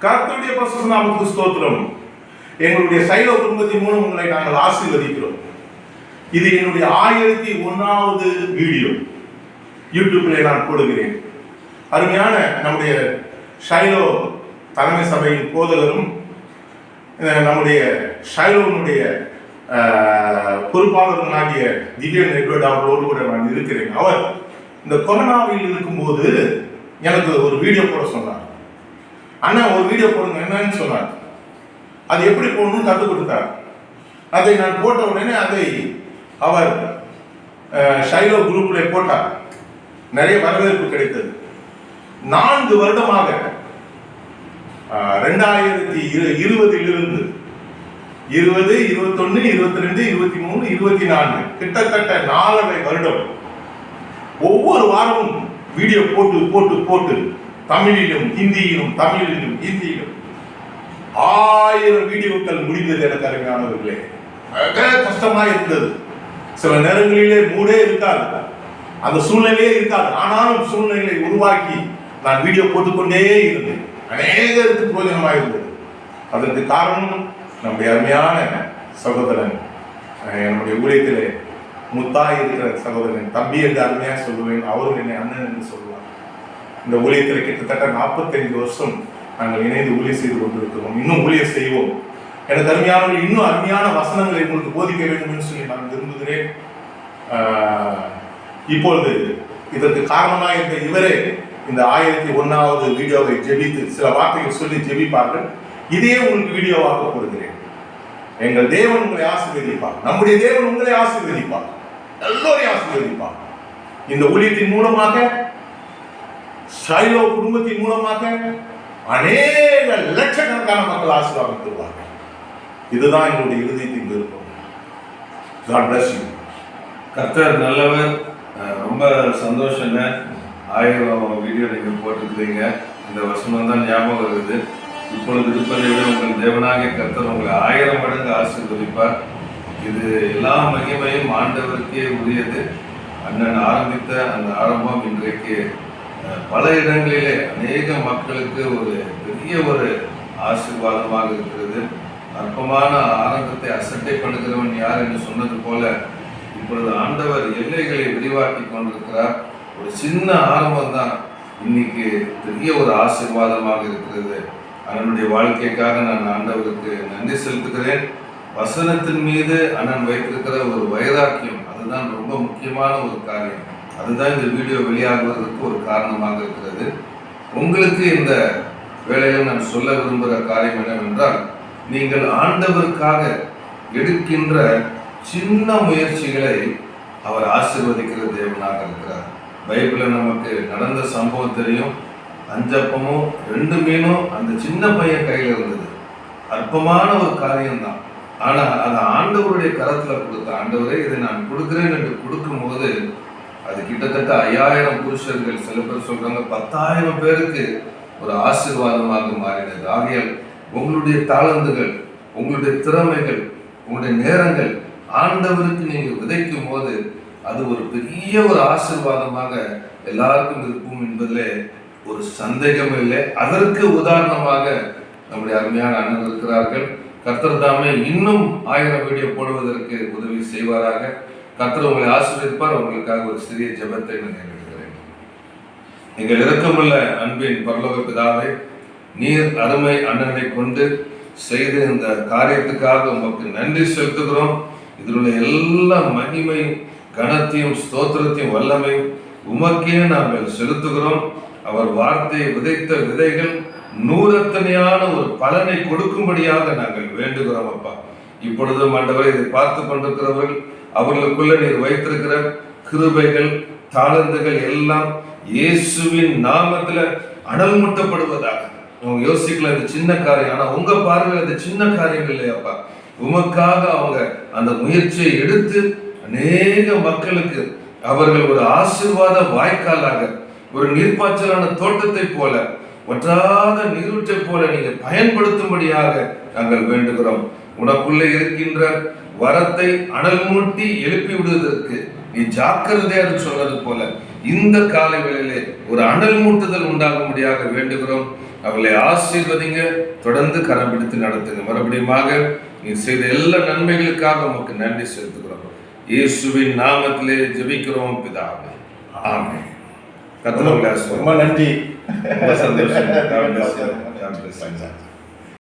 கர்த்தருடைய பரிசுத்த நாமத்துக்கு ஸ்தோத்திரம். எங்களுடைய சைலோ குடும்பத்தின் மூலம் உங்களை நாங்கள் ஆசீர்வதிக்கிறோம். இது என்னுடைய 1001வது வீடியோ யூடியூப்ல நான் போடுகிறேன். அருமையான நம்முடைய ஷைலோ தலைமை சபையின் போதகரும் நம்முடைய ஷைலோனுடைய பொறுப்பாளர்களாகிய திவ்யன் எட்வர்ட் அவர்களோடு கூட நான் இருக்கிறேன். அவர் இந்த கொரோனாவில் இருக்கும்போது எனக்கு ஒரு வீடியோ போட சொன்னார். அண்ணா ஒரு வீடியோ போடுங்க என்னன்னு சொன்னார். அது எப்படி போடணும்னு கற்றுக் கொடுத்தார். அதை நான் போட்ட உடனே அதை அவர் ஷைலோ குரூப்ல போட்டார். நிறைய வரவேற்பு கிடைத்தது. 4 வருடமாக 2020 20, 21, 22, 23, 24 கிட்டத்தட்ட 4.5 வருடம் ஒவ்வொரு வாரமும் வீடியோ போட்டு போட்டு போட்டு தமிழிலும் ஹிந்தியிலும் 1000 வீடியோக்கள் முடிந்தது. எனக்கு அருமையானவர்களே, கஷ்டமா இருந்தது. சில நேரங்களிலே மூடே இருக்காது, அந்த சூழ்நிலையே இருக்காது. ஆனாலும் சூழ்நிலையை உருவாக்கி நான் வீடியோ போட்டுக்கொண்டே இருந்தேன். அநேகருக்கு பிரயோஜனமாக இருந்தது. அதற்கு காரணம் நம்முடைய அருமையான சகோதரன், நம்முடைய ஊழியத்திலே முத்தாய் இருக்கிற சகோதரன், தம்பி என்று அருமையாக சொல்லுவேன். அவரும் என்னை அண்ணன் என்று சொல்லுவார். இந்த ஊழியத்தில் கிட்டத்தட்ட 45 வருஷம் நாங்கள் இணைந்து ஊழியம் செய்து கொண்டிருக்கிறோம். இன்னும் ஊழியம் செய்வோம். எனக்கு அருமையானவர்கள், இன்னும் அருமையான வசனங்களை உங்களுக்கு போதிக்க வேண்டும் என்று சொல்லி நான் விரும்புகிறேன். இப்பொழுது இதற்கு காரணமாக இருந்த இவரே இந்த 1001வது வீடியோவை ஜெபித்து சில வார்த்தைகள் சொல்லி ஜெபிப்பார்கள். இதே உங்களுக்கு வீடியோவாக போடுகிறேன். எங்கள் தேவன் உங்களை ஆசீர்வதிப்பார். நம்முடைய தேவன் உங்களை ஆசீர்வதிப்பார். எல்லோரையும் ஆசீர்வதிப்பார். இந்த ஊழியத்தின் மூலமாக, ஷைலோ குடும்பத்தின் மூலமாக அநேக லட்சக்கணக்கான மக்கள் ஆசீர்வாதம் பெறுவார்கள். இதுதான் எங்களுடைய இருதயத்தின் விருப்பம். God bless you. கர்த்தர் நல்லவர். ரொம்ப சந்தோஷங்க. 1000 வீடியோ நீங்கள் போட்டிருக்கிறீங்க. இந்த வசனம் தான் ஞாபகம் வருது. இப்பொழுது இருப்பதை விட உங்கள் தேவனாகிய கர்த்தர் உங்களை 1000 மடங்கு ஆசீர்வதிப்பார். இது எல்லா மகிமையும் ஆண்டவருக்கே உரியது. அண்ணன் ஆரம்பித்த அந்த ஆரம்பம் இன்றைக்கு பல இடங்களிலே அநேக மக்களுக்கு ஒரு பெரிய ஒரு ஆசீர்வாதமாக இருக்கிறது. அற்பமான ஆரம்பத்தை அசட்டை பண்ணுகிறவன் யார் என்று சொன்னது போல இப்பொழுது ஆண்டவர் எல்லைகளை விரிவாக்கி கொண்டிருக்கிறார். ஒரு சின்ன ஆரம்பம் தான் இன்னைக்கு பெரிய ஒரு ஆசீர்வாதமாக இருக்கிறது. அண்ணனுடைய வாழ்க்கைக்காக நான் ஆண்டவருக்கு நன்றி செலுத்துகிறேன். வசனத்தின் மீது அண்ணன் வைத்திருக்கிற ஒரு வைராக்கியம், அதுதான் ரொம்ப முக்கியமான ஒரு காரியம். அதுதான் இந்த வீடியோ வெளியாகுவதற்கு ஒரு காரணமாக இருக்கிறது. உங்களுக்கு இந்த வேளையில் நான் சொல்ல விரும்புகிற காரியம் என்னவென்றால், நீங்கள் ஆண்டவருக்காக எடுக்கின்ற சின்ன முயற்சிகளை அவர் ஆசீர்வதிக்கிற தேவனாக இருக்கிறார். பைபிளில் நமக்கு நடந்த சம்பவம் தெரியும். 5 அப்பமும் 2 மீனும் அந்த சின்ன பையன் கையில் இருந்தது. அற்பமான ஒரு காரியம்தான். ஆனால் அதை ஆண்டவருடைய கரத்தில் கொடுத்த ஆண்டவரே இதை நான் கொடுக்கிறேன் என்று கொடுக்கும்போது அது கிட்டத்தட்ட 5000 புருஷர்கள், சில பேர் சொல்றாங்க 10,000 பேருக்கு ஒரு ஆசீர்வாதமாக மாறினது. ஆகையால் உங்களுடைய தாளந்துகள், உங்களுடைய திறமைகள், உங்களுடைய நேரங்கள் ஆண்டவருக்கு நீங்கள் விதைக்கும் போது அது ஒரு பெரிய ஒரு ஆசீர்வாதமாக எல்லாருக்கும் இருக்கும் என்பதிலே ஒரு சந்தேகம் இல்லை. அதற்கு உதாரணமாக நம்முடைய அருமையான அண்ணன் இருக்கிறார்கள். கர்த்தர் தாமே இன்னும் 1000 வீடியோ போடுவதற்கு உதவி செய்வாராக. கர்த்தர் உங்களை ஆசீர்வதிப்பார். உங்களுக்காக ஒரு சிறிய ஜெபத்தை நான் கேட்கிறேன். எங்கள் இரக்கமுள்ள அன்பின் பரலோக பிதாவே, நீர் அருமை அண்ணனை கொண்டு செய்த இந்த காரியத்துக்காக உமக்கு நன்றி செலுத்துகிறோம். இதில் உள்ள எல்லா மகிமையும் கனத்தையும் ஸ்தோத்திரத்தையும் வல்லமையும் உமக்கே நாங்கள் செலுத்துகிறோம். அவர் வார்த்தையை விதைத்த விதைகள் 100 ஒரு பலனை கொடுக்கும்படியாக நாங்கள் வேண்டுகிறோம் அப்பா. இப்பொழுது ஆண்டவரே இதை பார்த்து கொண்டிருக்கிறவர்கள், அவர்களுக்குள்ள நீர் வைத்திருக்கிற கிருபைகள், தாளந்துகள் எல்லாம் இயேசுவின் நாமத்துல அனல் மூட்டப்படுவதாக. அவங்க யோசிக்கல இந்த சின்ன காரியம், ஆனா உங்க பார்வையில் இந்த சின்ன காரியம் இல்லையாப்பா. உமக்காக அவங்க அந்த முயற்சியை எடுத்து அநேக மக்களுக்கு அவர்கள் ஒரு ஆசீர்வாத வாய்க்காலாக, ஒரு நீர்ப்பாய்ச்சலான தோட்டத்தை போல, வற்றாத நீரூற்றை போல நீங்க பயன்படுத்தும்படியாக நாங்கள் வேண்டுகிறோம். உனக்குள்ளே இருக்கின்ற வரத்தை அனல் மூட்டி எழுப்பி விடுவதற்கு நீ ஜாக்கிரதையாக சொன்னது போல இந்த காலை வேளையிலே ஒரு அனல் மூட்டுதல் உண்டாகும்படியாக வேண்டுகிறோம். அவர்களை ஆசீர்வதிங்க, தொடர்ந்து கரம் பிடித்து நடத்துங்க. மறுபடியுமாக நீ செய்த எல்லா நன்மைகளுக்காக உமக்கு நன்றி செலுத்துகிறோம். இயேசுவின் நாமத்திலே ஜெபிக்கிறோம் பிதாவே, ஆமென். கர்த்தர் உங்களை ஆசீர்வதிப்பார். ரொம்ப நன்றி. ரொம்ப சந்தோஷம். God bless you. God bless you.